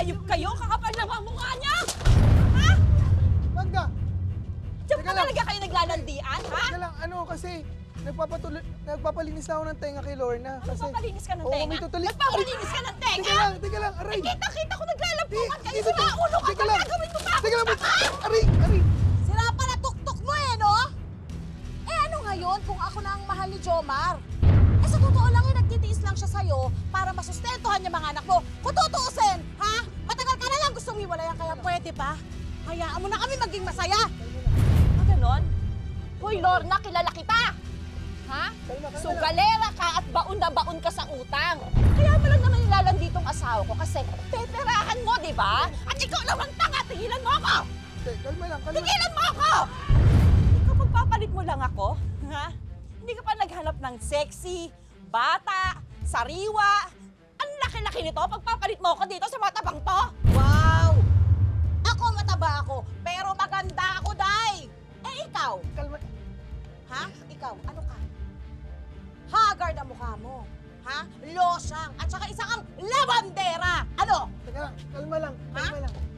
Hayop kayo, kakapal ng mga mukha niya! Ha? Magda! Diyan Teka pa lang. talaga kayo naglalandian, ha? Teka lang, kasi nagpapalinis na ako ng tenga kay Lorna. Kasi, Nagpapalinis ka ng Oo, tenga? may tutulik. Nagpapalinis ka ng tenga? Teka lang, aray! Kita-kita ko naglalampungan kayo Dito, sa ulo ka! teka lang. Gagawin mo pa ako! Teka lang, aray! Sira pa na tuktok mo eh, no? Eh ano ngayon kung ako na ang mahal ni Jomar? Eh sa totoo lang eh, nagtitiis lang siya sa'yo para masustentuhan niya mga anak mo. Kung tutuusin, ha? Matagal ka na lang gustong hiwalayan kaya pwede ba? Hayaan mo na kami maging masaya. Ah, ganon? Hoy, Lorna, kilala kita! Ha? Sugalera ka at baon na baon ka sa utang. Kaya mo lang naman nilalandi tong asawa ko kasi peperahan mo, di ba? At ikaw naman tanga, tigilan mo ako! Kalma lang. Tigilan mo ako! Ikaw pagpapalit mo lang ako, ha? Hindi ka pa naghanap ng sexy, bata, sariwa. Ang laki-laki nito, pagpapalit mo ako dito sa matabang to. Wow! Ako mataba ako, pero maganda ako, Day! Eh ikaw, Kalma. ha? Ikaw, ano ka? Haggard ang mukha mo. Ha? Losyang at saka isa kang labandera. Ano? Teka lang, kalma lang.